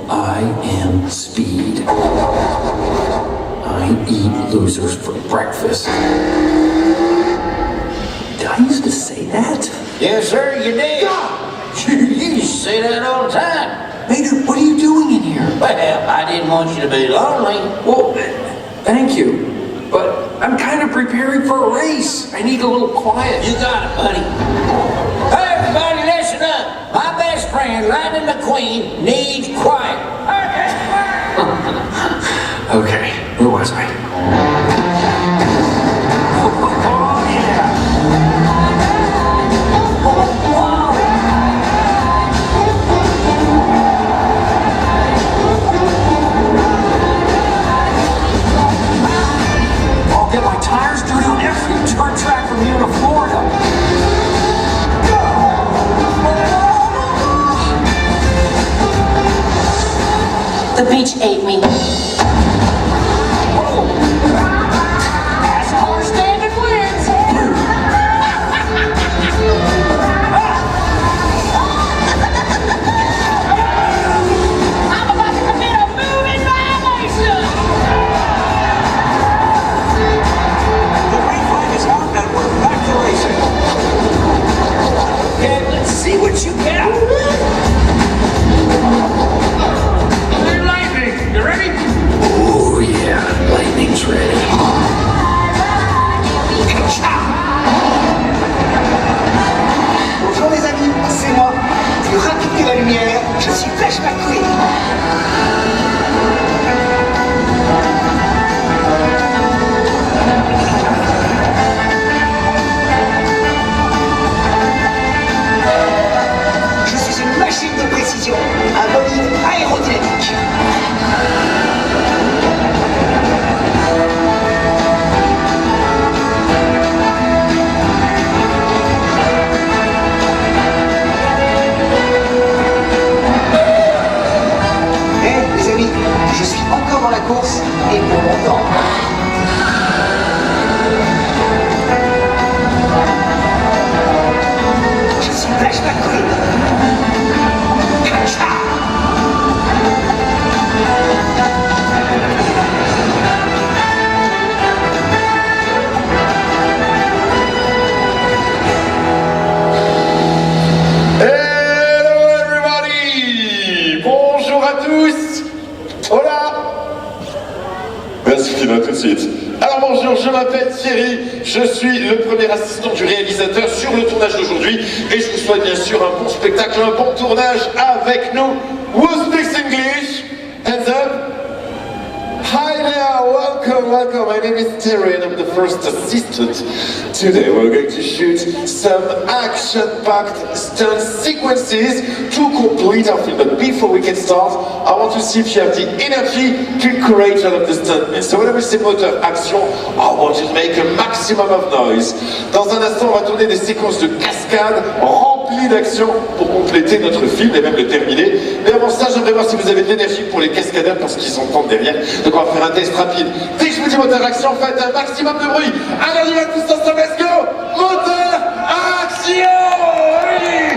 I am Speed. I eat losers for breakfast. Did I used to say that? Yes, sir, you did. God! You used to say that all the time. Maynard, what are you doing in here? Well, I didn't want you to be lonely. Well, thank you. But I'm kind of preparing for a race. I need a little quiet. You got it, buddy. Hey, everybody, listen up. My best friend, Lightning McQueen, needs quiet. Okay, where was I? Oh, yeah! I'll get my tires dirty on every turn track from here to Florida. The beach ate me. NASCAR standard wins. I'm about to commit a moving violation. The green flag is out and we're back to racing. Okay, let's see what you got. Hey, Lightning, you ready? Oh, yeah, lightning's ready. Bonjour les amis, c'est moi. Plus rapide que la lumière, je suis Flash McQueen. Je suis une machine de précision, un bolide aérodynamique. Les amis, je suis encore dans la course et pour longtemps. Je suis Flash McQueen. Hello everybody! Bonjour à tous! Hola! Merci Fina, tout de suite. Alors bonjour, je m'appelle Thierry, je suis le premier assistant du réalisateur sur le tournage d'aujourd'hui et je vous souhaite bien sûr un bon spectacle, un bon tournage avec nous. Who speaks English? Hands up! Hi there, welcome. My name is Terry and I'm the first assistant. Today we're going to shoot some action-packed stunt sequences to complete our film. But before we can start, I want to see if you have the energy to create all of the stuntmen. So whenever c'est moteur action, I want you to make a maximum of noise. Dans un instant, on va tourner des séquences de cascades remplies d'action pour compléter notre film et même le terminer. Mais avant ça, j'aimerais voir si vous avez de l'énergie pour les cascadeurs parce qu'ils entendent derrière. Donc on va faire un test rapide. Dès que je vous dis moteur action, faites un maximum de bruit. Allez, on y va tous ensemble, let's go! Moteur action! Oui!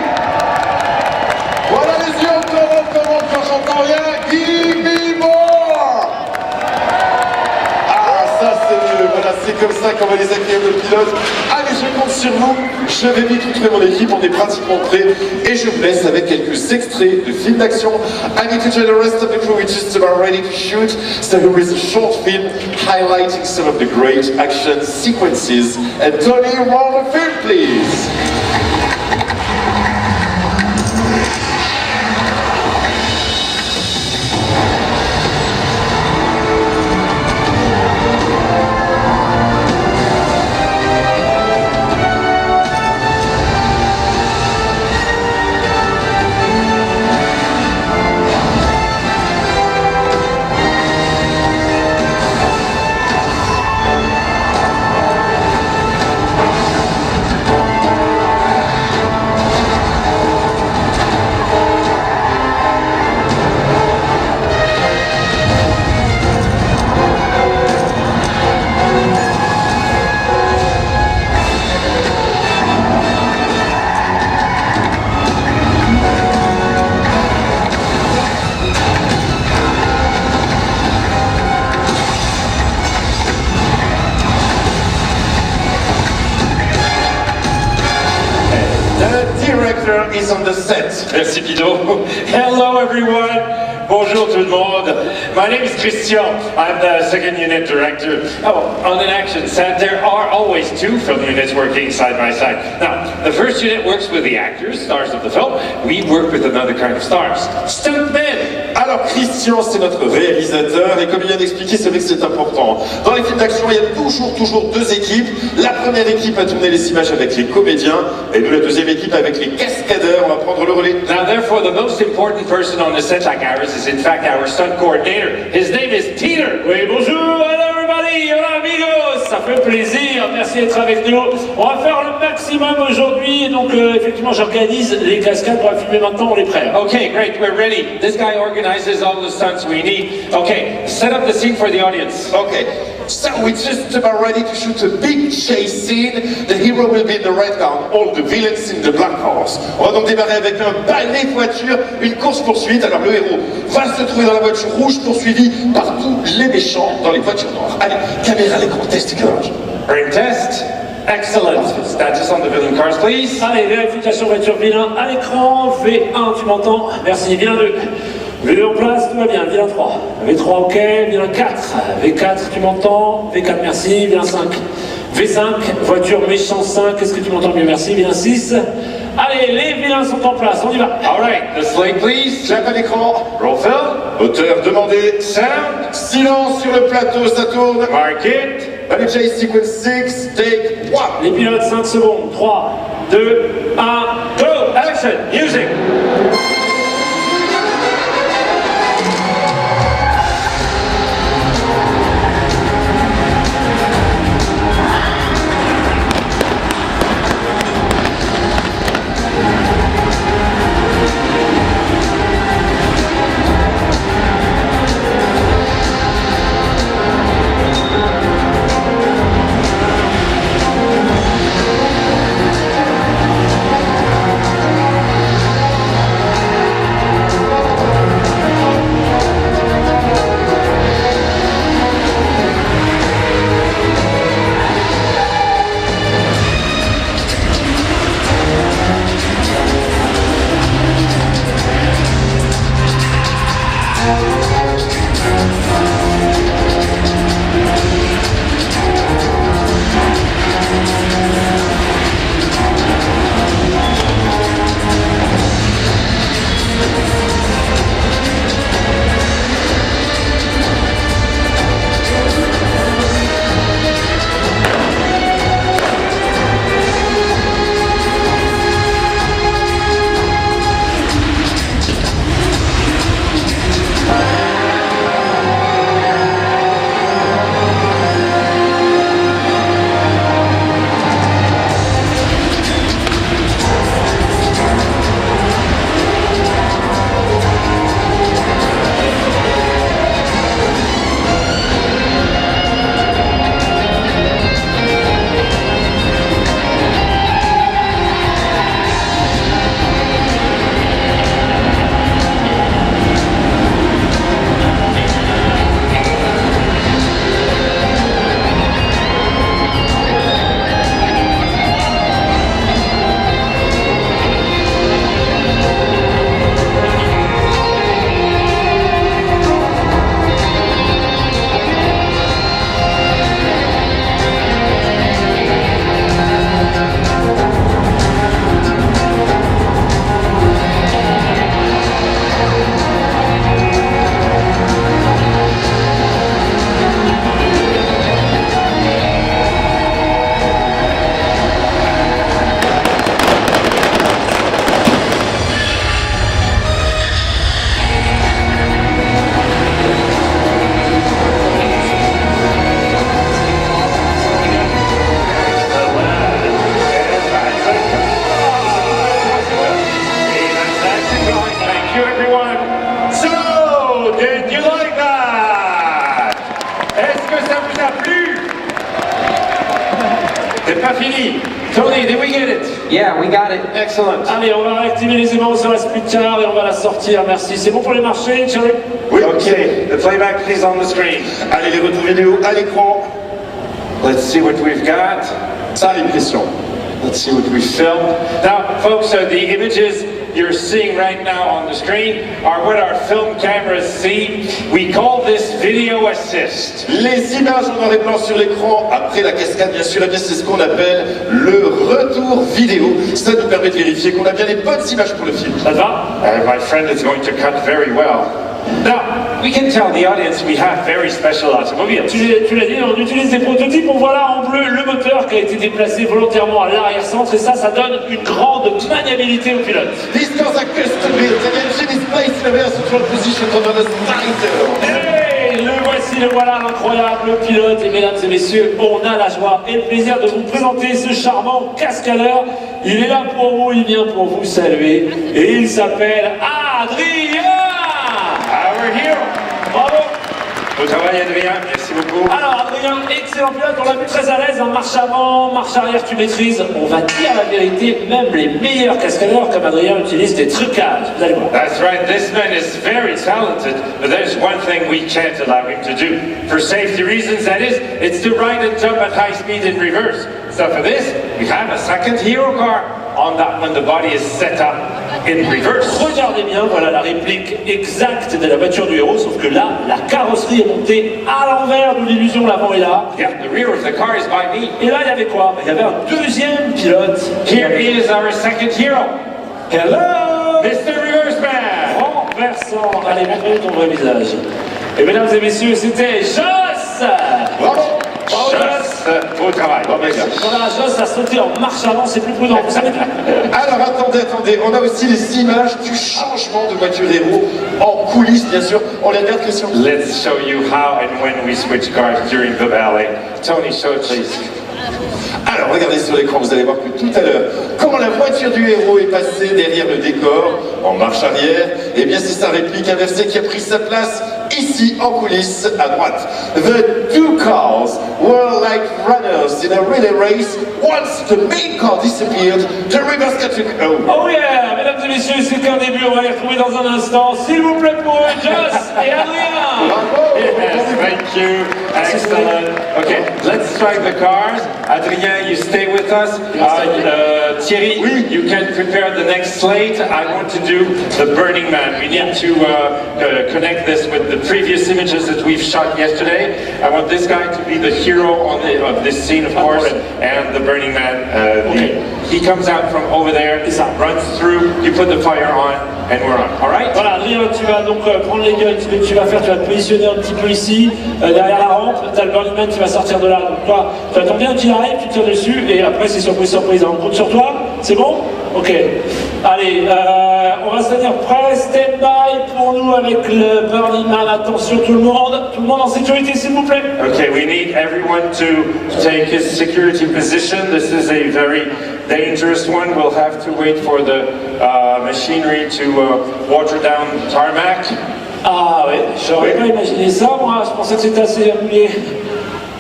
Voilà les yeux, encore, quand j'entends rien. Give me more! Ah, ça c'est mieux. Voilà, c'est comme ça qu'on va les accueillir le pilote. Allez, je compte sur vous. Je vais vite retrouver mon équipe, on est pratiquement prêt. Et je vous laisse avec quelques extraits de films d'action. I need to tell the rest of the crew we're just about ready to shoot. So here is a short film highlighting some of the great action sequences. And Tony, roll the film, please. Précipido. Hello, everyone. Bonjour tout le monde. My name is Christian. I'm the second unit director. Oh, on an action set, there are always two film units working side by side. Now, the first unit works with the actors, stars of the film. We work with another kind of stars, stuntmen. Alors Christian, c'est notre réalisateur et comme il vient d'expliquer, c'est vrai que c'est important. Dans les films d'action, il y a toujours deux équipes. La première équipe a tourné les images avec les comédiens et nous la deuxième équipe avec les cascadeurs. On va prendre le relais. Now, therefore, the most important person on the set like ours is in fact our stunt coordinator. His name is Peter. Oui, bonjour, hello everybody, hola amigos, ça fait plaisir, merci d'être avec nous. On va faire le maximum aujourd'hui, donc effectivement j'organise les cascades, on va filmer maintenant, on est prêts. Okay, great, we're ready. This guy organizes all the stunts we need. Okay, set up the scene for the audience. Okay, so we're just about ready to shoot a big chase scene. The hero will be in the red car, all the villains in the black horse. On va donc démarrer avec un balai voiture, une course-poursuite. Alors le héros va se trouver dans la voiture rouge poursuivi par tous les méchants dans les voitures noires. Allez, caméra à l'écran, test éclairage. Brain test. Excellent. Status on the villain cars, please. Allez, vérification voiture vilain à l'écran, V1 tu m'entends, merci, vilain 2. V2 en place, tout va bien, vilain 3. V3 ok, vilain 4. V4 tu m'entends, V4 merci, vilain 5. V5, voiture méchant 5, est-ce que tu m'entends mieux, merci, vilain 6. Allez, les vilains sont en place, on y va. All right, the slate please. Clap à l'écran. Roll film. Auteur demandé. Sound. Silence sur le plateau, ça tourne. Mark it. Ballet chase sequence 6, take 1. Les pilotes, 5 secondes, 3, 2, 1, Go. Action. Music. C'est pas fini. Tony, did we get it? Yeah, we got it. Excellent. Allez, on va réactiver les aimants sur la speed car et on va la sortir. Merci. C'est bon pour les marchés, Thierry? Oui. Okay, the playback please on the screen. Allez, les retours vidéo à l'écran. Let's see what we've got. Ça arrive, Christian. Let's see what we filmed. Now, folks, the images you're seeing right now on the screen are what our film cameras see. We call this video assist. Les images en noir et blanc sur l'écran après la cascade, bien sûr, eh bien, c'est ce qu'on appelle le retour vidéo. Ça nous permet de vérifier qu'on a bien les bonnes images pour le film. Ça te va? My friend is going to cut very well. Now, we can tell the audience we have very special automobiles. Tu l'as dit, on utilise des prototypes. On voit là en bleu le moteur qui a été déplacé volontairement à l'arrière-centre et ça donne une grande maniabilité au pilote. These cars are custom built and the engine is placed in a very central position under the starter. Hey, le voici, le voilà, l'incroyable pilote. Et mesdames et messieurs, on a la joie et le plaisir de vous présenter ce charmant cascadeur. Il est là pour vous, il vient pour vous saluer. Et il s'appelle Adrien. Our hero. Bravo. Au travail, Adrien, merci beaucoup. Alors Adrien, excellent pilote, on l'a vu très à l'aise, en marche avant, marche arrière tu maîtrises. On va dire la vérité, même les meilleurs cascadeurs comme Adrien utilisent des trucages, vous allez voir. That's right, this man is very talented, but there's one thing we can't allow him to do. For safety reasons, that is, it's to ride and jump at high speed in reverse. So for this, we have a second hero car. On that one, the body is set up in reverse. Regardez bien, voilà la réplique exacte de la voiture du héros, sauf que là, la carrosserie est montée à l'envers de l'illusion, l'avant est là. Yeah, the rear of the car is by me. Et là, il y avait quoi? Il y avait un deuxième pilote. Here is our second hero, Hello Mr. Reverse Man. Renversant. Allez, montre ton vrai visage. Et mesdames et messieurs, c'était Joss. Bravo! Joss, au travail. Bon, ben, merci. Voilà, Joss a sauté en marche avant, c'est plus prudent, vous savez tout. Alors attendez, on a aussi les images du changement de voiture héros en coulisses, bien sûr. On les regarde, Christian. Let's show you how and when we switch cars during the ballet. Tony, show it please. Alors regardez sur l'écran, vous allez voir que tout à l'heure, quand la voiture du héros est passée derrière le décor, en marche arrière, eh bien c'est sa réplique inversée qui a pris sa place ici en coulisses à droite. The two cars were like runners in a relay race. Once the main car disappeared, the reverse car took over. Oh yeah, mesdames et messieurs, c'est qu'un début, on va les retrouver dans un instant. S'il vous plaît pour eux, Joss et Adrien. Bravo! Yes, thank you. Excellent. Okay, let's strike the cars. Adrien, you stay with us. Thierry, you can prepare the next slate. I want to do the Burning Man. We need to connect this with the previous images that we've shot yesterday. I want this guy to be the hero of this scene, of course, and the Burning Man. He comes out from over there, runs through, you put the fire on, and we're on. All right? Voilà, Adrien, tu vas donc prendre les guns. Ce que tu vas faire, tu vas te positionner un petit peu ici, derrière la rampe. T'as le Burning Man qui va sortir de là. Donc toi, tu attends bien qu'il arrive, tu tires dessus, et après c'est surprise, on compte sur toi. C'est bon? Ok. Allez, on va se tenir prêt. Stand by pour nous avec le Burning Man. Attention tout le monde en sécurité s'il vous plaît. Okay, we need everyone to take his security position. This is a very dangerous one. We'll have to wait for the machinery to water down tarmac. Ah ouais, j'aurais pas imaginé ça moi, je pensais que c'était assez appuyé.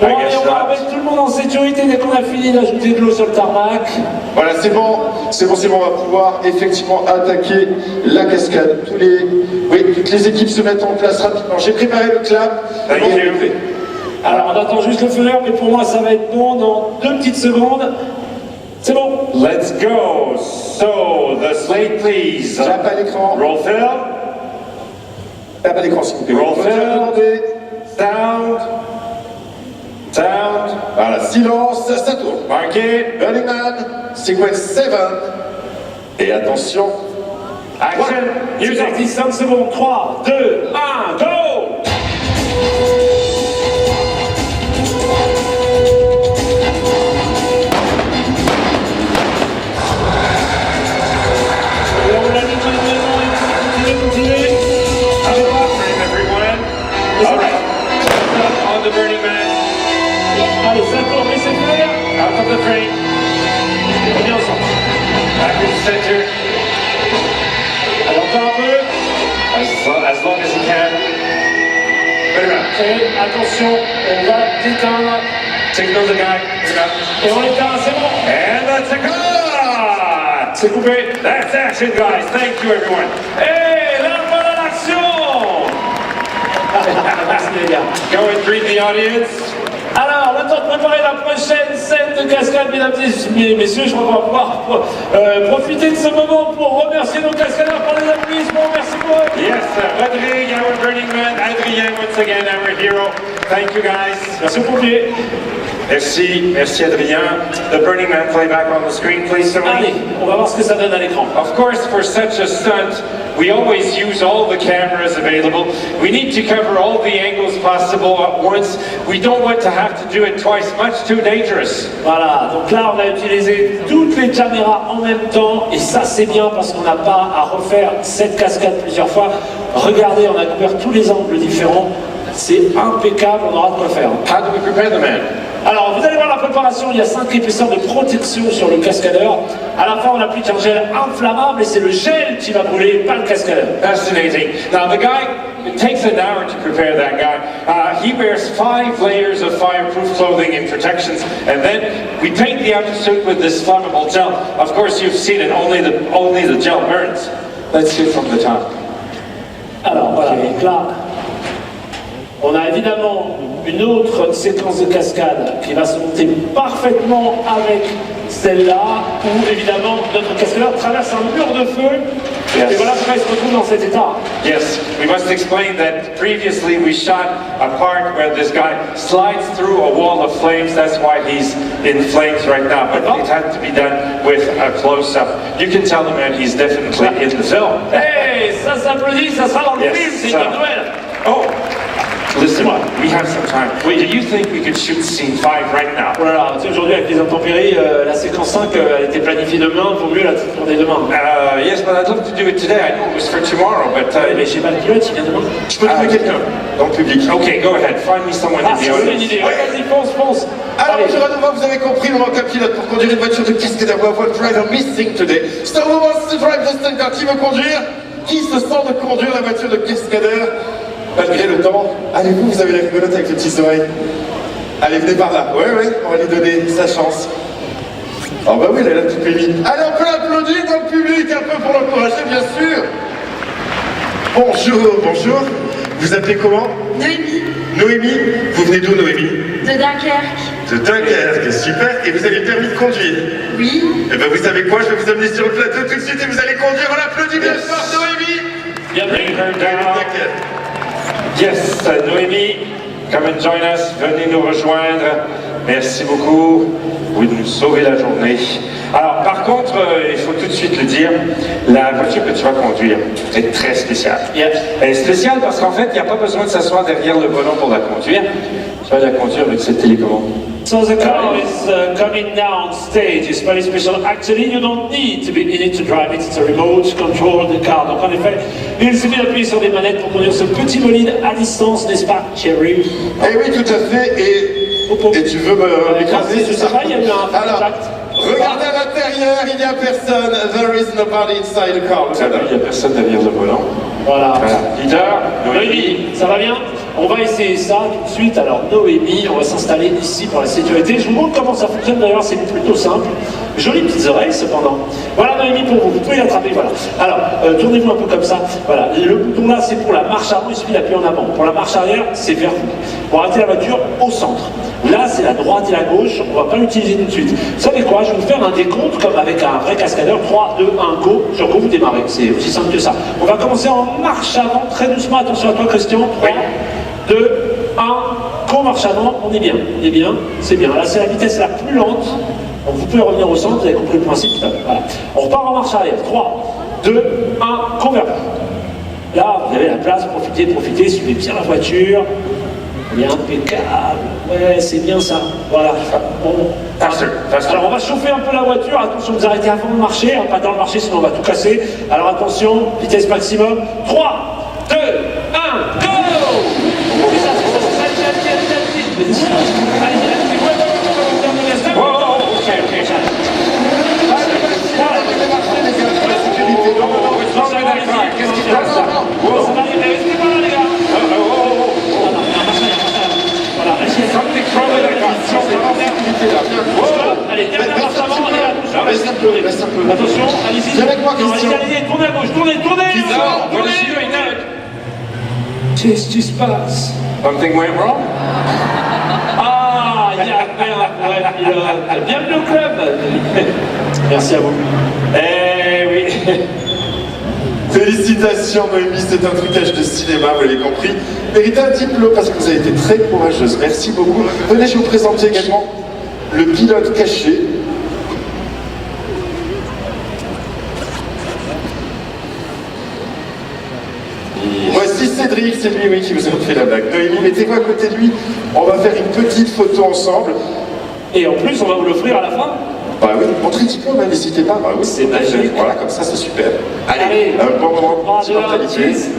Bon, I allez, guess on va not. remettre tout le monde en sécurité dès qu'on a fini d'ajouter de l'eau sur le tarmac. Voilà, c'est bon, on va pouvoir effectivement attaquer la cascade. Toutes les équipes se mettent en place rapidement. J'ai préparé le clap. Thank Et on you. le fait. Alors on attend juste le feu vert, mais pour moi ça va être bon dans 2 petites secondes. C'est bon. Let's go. So, the slate, please. Clap à l'écran. Roll film. Clap à l'écran, s'il vous plaît. Roll On va film. demander. Sound. Sound. Voilà, silence, ça tourne. Mark it. Burning Man, sequence 7. Et attention. Action. C'est Music. parti, 5 secondes. 3, 2, 1, go. Everyone. All right. On the Burning Man. Allez, ça tourne, laissez faire. Out of the frame. On est ensemble. Back in the center. Allez, encore un peu. As long as you can. Put it around. Et attention, on va déteindre. Signal the guy. Put it up. Et on éteint, c'est bon. And that's a cut! C'est coupé. That's action, guys. Thank you, everyone. Et la bonne action. Merci les gars. Go and greet the audience. Alors, le temps de préparer la prochaine scène de cascade, mesdames et messieurs. Je crois qu'on va pouvoir profiter de ce moment pour remercier nos cascadeurs par les applaudissements. Merci beaucoup. Yes, Rodrigue, our Burning Man, Adrien, once again, our hero. Thank you guys. Merci aux pompiers. Merci Adrien. The Burning Man playback on the screen, please, Allez, Tony. on va voir ce que ça donne à l'écran. Of course, for such a stunt, we always use all the cameras available. We need to cover all the angles possible at once. We don't want to have to do it twice, much too dangerous. Voilà, donc là on a utilisé toutes les caméras en même temps et ça c'est bien parce qu'on n'a pas à refaire cette cascade plusieurs fois. Regardez, on a couvert tous les angles différents. C'est impeccable, on aura de quoi faire. How do we prepare the man? Alors, vous allez voir la préparation, il y a 5 épaisseurs de protection sur le cascadeur. À la fin, on applique un gel inflammable et c'est le gel qui va brûler, pas le cascadeur. Fascinating. Now, the guy, it takes an hour to prepare that guy. He wears 5 layers of fireproof clothing and protections, and then we paint the outer suit with this flammable gel. Of course, you've seen it, only the gel burns. Let's see it from the top. Alors, voilà, donc là, on a évidemment une autre séquence de cascade qui va se monter parfaitement avec celle-là, où évidemment notre cascadeur traverse un mur de feu. Yes. Et voilà pourquoi il se retrouve dans cet état. Yes, we must explain that previously we shot a part where this guy slides through a wall of flames. That's why he's in flames right now. But it had to be done with a close-up. You can tell the man he's definitely in the film. Hey, ça s'applaudit, ça sera dans le film, c'est ça. une Noël. Oh, listen, we have some time. Wait, do you think we could shoot scene 5 right now? Voilà, tu sais, aujourd'hui avec les intempéries, la séquence 5 elle était planifiée demain, vaut mieux la tourner demain. Yes, but I'd love to do it today. I know it was for tomorrow, but Mais j'ai pas le pilote, il vient demain. je peux trouver quelqu'un dans le public. Okay, go ahead. Find me someone Ah, in the c'est une audience. idée. Ouais, vas-y, fonce. Alors, Allez. bonjour à nouveau, vous avez compris, le manque un pilote pour conduire une voiture de cascadeur. We have one driver missing today. So who wants to drive the stunt car? Qui veut conduire? Qui se sent de conduire la voiture de cascadeur malgré le temps? Allez, vous avez la rigolote avec les petites oreilles. Allez, venez par là. Ouais, on va lui donner sa chance. Oh bah oui, il a la petite Mimi. Allez, on peut l'applaudir dans le public un peu pour l'encourager, bien sûr. Bonjour. Vous appelez comment? Noémie, Noémie. Vous venez d'où, Noémie? de Dunkerque. De Dunkerque, super. Et vous avez le permis de conduire? Oui. Eh ben vous savez quoi, je vais vous amener sur le plateau tout de suite et vous allez conduire. On l'applaudit bien fort, Noémie. Bienvenue. Dunkerque. Yes, Noémie, come and join us. Venez nous rejoindre. Merci beaucoup. Vous nous sauvez la journée. Alors, par contre, il faut tout de suite le dire, la voiture que tu vas conduire est très spéciale. Yes. Elle est spéciale parce qu'en fait, il n'y a pas besoin de s'asseoar derrière le volant pour la conduire. Tu vas la conduire avec cette télécommande. So the car is coming down stage. It's very special. Actually, you don't need to be in it to drive it. It's a remote control the car. Donc en effet, il suffit d'appuyer sur des manettes pour conduire ce petit bolide à distance, n'est-ce pas, Cherry? Eh oui, tout à fait. Et tu veux m'écraser, c'est ça? Il y a eu un Alors, contact. regardez à l'intérieur, il n'y a personne. There is nobody inside the car. Il n'y a personne derrière le volant. Voilà. Leader, Noémie. Noémie, ça va bien? On va essayer ça tout de suite. Alors Noémie, on va s'installer ici pour la sécurité. Je vous montre comment ça fonctionne d'ailleurs, c'est plutôt simple. Jolies petites oreilles cependant. Voilà Noémie pour vous, vous pouvez l'attraper, voilà. Alors, tournez-vous un peu comme ça. Voilà, le bouton là c'est pour la marche avant, il suffit d'appuyer en avant. Pour la marche arrière, c'est vers vous. Pour arrêter la voiture, au centre. Là c'est la droite et la gauche, on va pas l'utiliser tout de suite. Vous savez quoi, je vais vous faire un décompte comme avec un vrai cascadeur. 3, 2, 1, go, sur go vous démarrez. C'est aussi simple que ça. On va commencer en marche avant, très doucement, attention à toi Christian. 3, 2, 1, go, marche avant, on est bien, c'est bien. Là c'est la vitesse la plus lente. Donc vous pouvez revenir au centre, vous avez compris le principe. Voilà. On repart en marche arrière. 3, 2, 1, go vers vous. Là, vous avez la place, profitez, suivez bien la voiture. Il est impeccable. Ouais, c'est bien ça. Voilà. Bon. Faster. Alors on va chauffer un peu la voiture. Attention, vous arrêtez avant de marcher, hein, pas dans le marché, sinon on va tout casser. Alors attention, vitesse maximum. 3, 2, 1, go! C'est ça. Qu'est-ce qui se passe là? Something wrong with that car. Allez, dernière marche avant, on est là. Reste un peu. Attention, allez-y. Viens avec moi, Christian. Allez, tournez à gauche, tournez. What is she doing now? Qu'est-ce qui se passe? Something went wrong? Ah, il y a super vrai pilote. Bienvenue au club. Merci à vous. Eh oui. Félicitations Noémie, c'est un trucage de cinéma, vous l'avez compris. Méritez un diplôme parce que vous avez été très courageuse. Merci beaucoup. Venez, je vais vous présenter également le pilote caché. Voici Cédric, c'est lui oui, qui vous a fait la blague. Noémie, mettez-vous à côté de lui. On va faire une petite photo ensemble. Et en plus, on va vous l'offrir à la fin. Bah oui, montrez le diplôme, hein, n'hésitez pas. Bah oui, C'est magique. Voilà, comme ça, c'est super. Allez. Allez, un bon moment Trois, de deux, un, mentalité. cheers.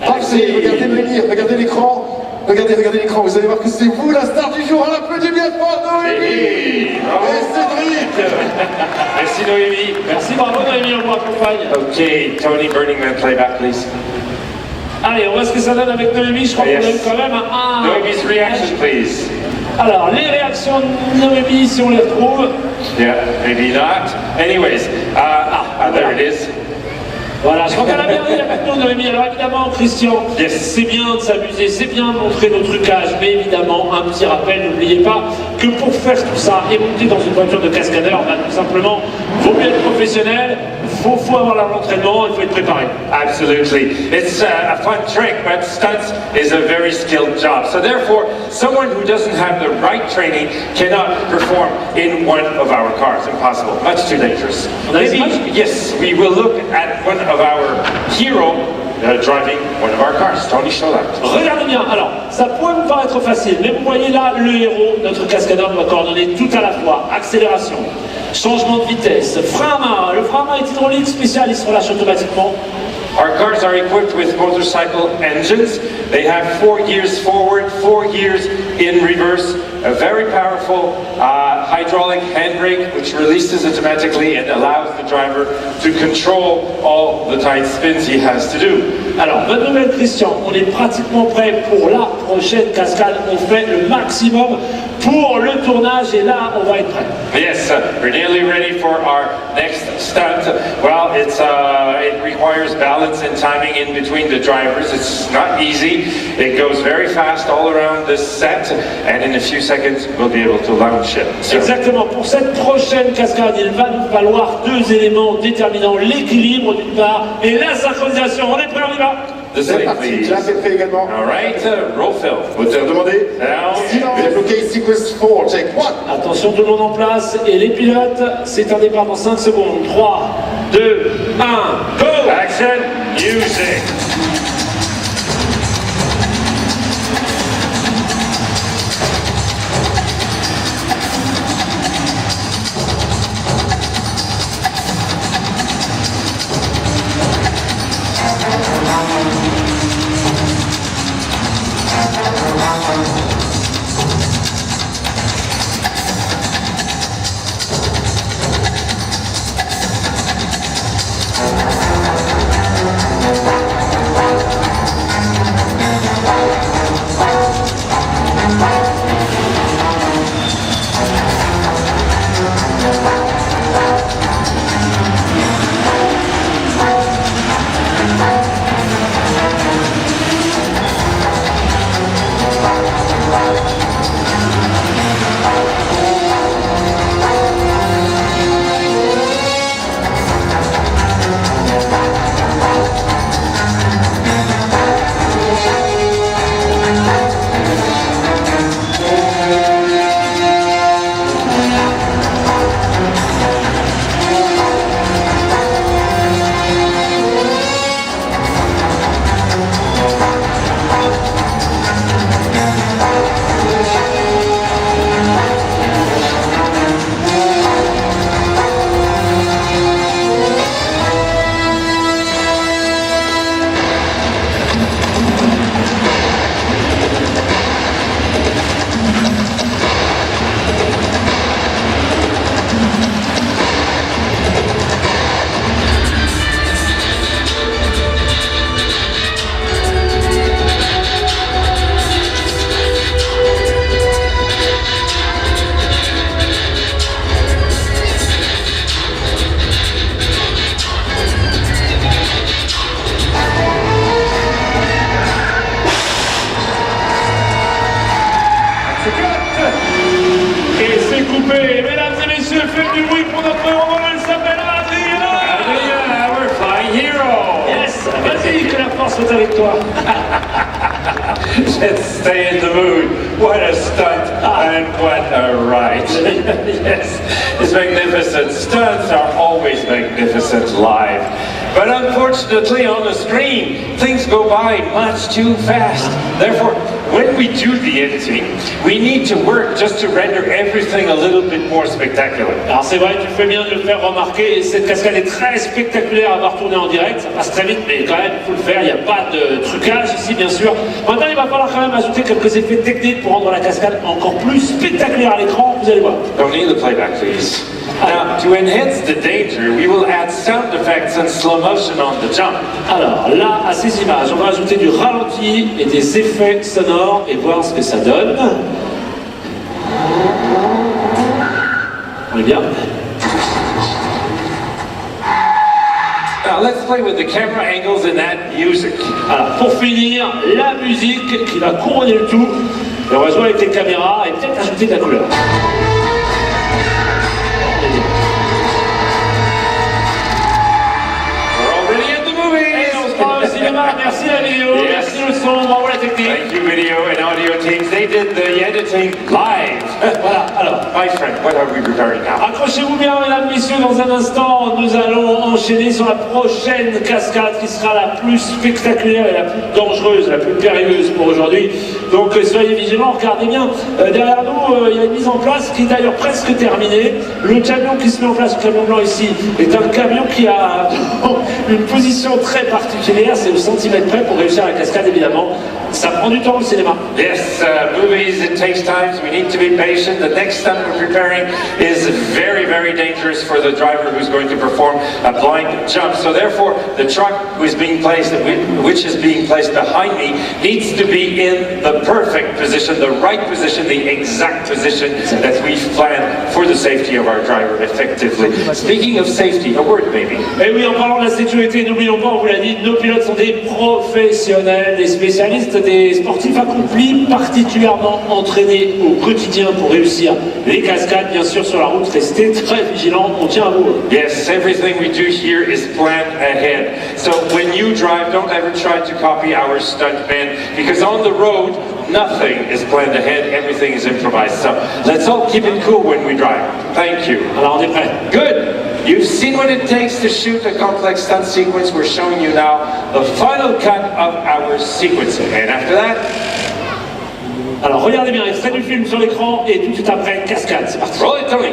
Parfait, regardez Noémie, regardez l'écran. Regardez l'écran, vous allez voir que c'est vous la star du jour. On applaudit bien fort Noémie Hey, bravo. et Cédric. Merci Noémie. Merci, bravo Noémie, on vous accompagne. Okay, Tony Burning Man, playback please. Allez, on voit ce que ça donne avec Noémie. Je crois qu'on a eu Yes. quand même un... Noémie's reaction please. Alors, les réactions de Noémie, si on les retrouve. Yeah, maybe not. Anyways, there it is. Voilà, je crois qu'elle a bien ri avec nous, Noémie. Alors évidemment, Christian, Yes. c'est bien de s'amuser, c'est bien de montrer nos trucages, mais évidemment, un petit rappel, n'oubliez pas que pour faire tout ça et monter dans une voiture de cascadeur, bah, tout simplement, vaut mieux être professionnel, faut avoir l'entraînement, il faut être préparé. Absolutely. It's a fun trick, but stunts is a very skilled job. So therefore, someone who doesn't have the right training cannot perform in one of our cars. Impossible. Much too dangerous. On a les Maybe, images? yes, we will look at one of our hero driving one of our cars. Tony, show that. Regardez bien, alors, ça pourrait vous paraître facile, mais vous voyez là, le héros, notre cascadeur doit coordonner tout à la fois, accélération, changement de vitesse, frein à main, le frein à main est hydraulique spécial, il se relâche automatiquement. Our cars are equipped with motorcycle engines. They have 4 gears forward, 4 gears in reverse, a very powerful hydraulic handbrake which releases automatically and allows the driver to control all the tight spins he has to do. Alors, bonne nouvelle Christian, on est pratiquement prêt pour la prochaine cascade, on fait le maximum pour le tournage et là, on va être prêt. Yes, we're nearly ready for our next stunt. Well, it requires balance and timing in between the drivers. It's not easy. It goes very fast all around this set, and in a few seconds, we'll be able to launch it. So, Exactement, pour cette prochaine cascade, il va nous falloir deux éléments déterminants, l'équilibre d'une part et la synchronisation. On est prêt, on y va? the C'est slate, parti, please. Jack est prêt également. All right, roll film. Moteur demandé. Now, Silence. Débloqué, sequence 4, take 1. Attention, tout le monde en place et les pilotes, c'est un départ dans 5 secondes. 3, 2, 1, go! action, music. faites du bruit pour notre héros, elle s'appelle Adrien. Adrien, our flying hero. Yes, vas-y, que la force soit avec toi. Let's stay in the mood. What a stunt and what a ride. Yes, it's magnificent. Stunts are always magnificent live. But unfortunately on the screen, things go by much too fast. Therefore, when we do the editing, we need to work just to render everything a little bit more spectacular. Alors c'est vrai, tu fais bien de le faire remarquer, cette cascade est très spectaculaire à avoir tourné en direct, ça passe très vite, mais quand même, il faut le faire, il n'y a pas de trucage ici, bien sûr. Maintenant, il va falloir quand même ajouter quelques effets techniques pour rendre la cascade encore plus spectaculaire à l'écran, vous allez voir. Don't need the playback, please. Now, to enhance the danger, we will add sound effects and slow motion on the jump. Alors là, à ces images, on va ajouter du ralenti et des effets sonores et voir ce que ça donne. On est bien. Now, let's play with the camera angles and that music. Alors, pour finir, la musique qui va couronner le tout. Et on va jouer avec les caméras et peut-être ajouter de la couleur. Merci la vidéo, Yes. merci le son, bravo la technique. Thank you, video and audio teams. They did the editing live. Voilà, alors, My friend, what are we preparing now? accrochez-vous bien mesdames, messieurs, dans un instant, nous allons enchaîner sur la prochaine cascade qui sera la plus spectaculaire et la plus dangereuse, la plus périlleuse pour aujourd'hui. Donc soyez vigilants, regardez bien, derrière nous, il y a une mise en place qui est d'ailleurs presque terminée. Le camion qui se met en place, le camion blanc ici, est un camion qui a une position très particulière, c'est au centimètre près pour réussir la cascade évidemment. Ça prend du temps le cinéma. Yes, movies, it takes time, so we need to be patient. The next stunt we're preparing is very, very dangerous for the driver who's going to perform a blind jump. So therefore, the truck which is being placed behind me needs to be in the perfect position, the right position, the exact position that we've planned for the safety of our driver effectively. Speaking of safety, a word maybe. Et oui, en parlant de la sécurité, n'oublions pas, on vous l'a dit, nos pilotes sont des professionnels, des spécialistes, des sportifs accomplis, particulièrement entraînés au quotidien pour réussir les cascades, bien sûr, sur la route. Restez très vigilants, on tient à vous. Yes, everything we do here is planned ahead. So when you drive, don't ever try to copy our stuntmen, because on the road, nothing is planned ahead, everything is improvised. So let's all keep it cool when we drive. Thank you. Alors on est prêts. Good. You've seen what it takes to shoot a complex stunt sequence. We're showing you now the final cut of our sequence. And after that, Alors regardez bien, extrait du film sur l'écran et tout de suite après, cascade, c'est parti. roll it, Tony.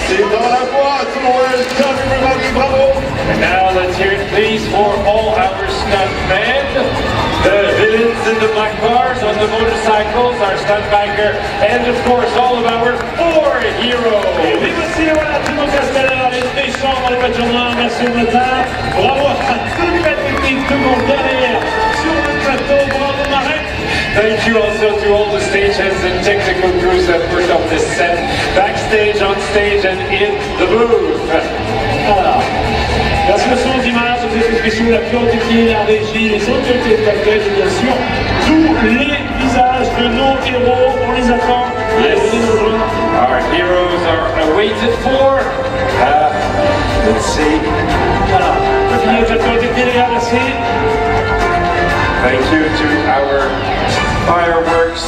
C'est dans la boîte, welcome everybody, bravo! And now let's hear it please for all our stuntmen. The villains in the black cars on the motorcycles are stunt biker, and of course all of our 4 heroes. Et oui, voici, voilà, tous nos cascadeurs, les méchants dans les voitures noires, merci au matin. Bravo à toute la technique, tout le monde derrière, sur le plateau, bravo Marek. Thank you also to all the stagehands and technical crews that worked on this set, backstage, on stage, and in the booth. Voilà. Merci au son d'image, aux effets spéciaux, la pyrotechnie, la régie, les autorités de package, bien sûr, tous les visages de nos héros, on les attend. Yes. Venez nous rejoindre. Our heroes are awaited for. Let's see. Voilà. Fini avec la pyrotechnie, les gars, merci. Thank you to our fireworks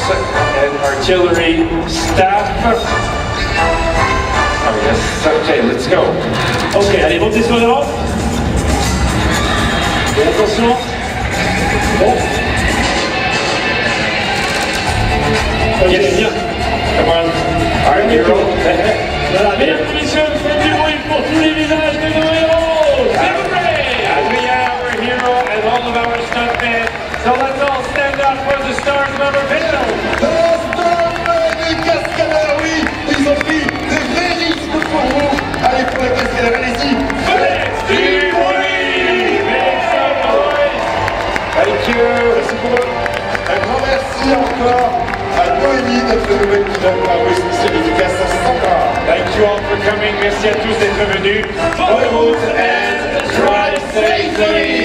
and artillery staff. Oh yes, okay, let's go. Ok, allez, montez sur les rampes. Et attention. Bon. Ok, Yes. bien. Come on, our hero. Voilà, mesdames et messieurs, faites du bruit pour tous les visages de nos héros. S'il vous plaît. And we have our hero and all of our stuntmen. So let's all stand up for the stars of our film. Les cascadeurs, oui, ils ont pris des vrais risques pour vous. Allez, pour les cascadeurs, allez-y. Faites du bruit. Make some noise. Thank you. Merci pour eux. Un grand merci encore à Noémie, notre nouvelle pilote, pour avoir spécial dédicace à Sandra. Thank you all for coming. Merci à tous d'être venus. Bonne route and drive safely.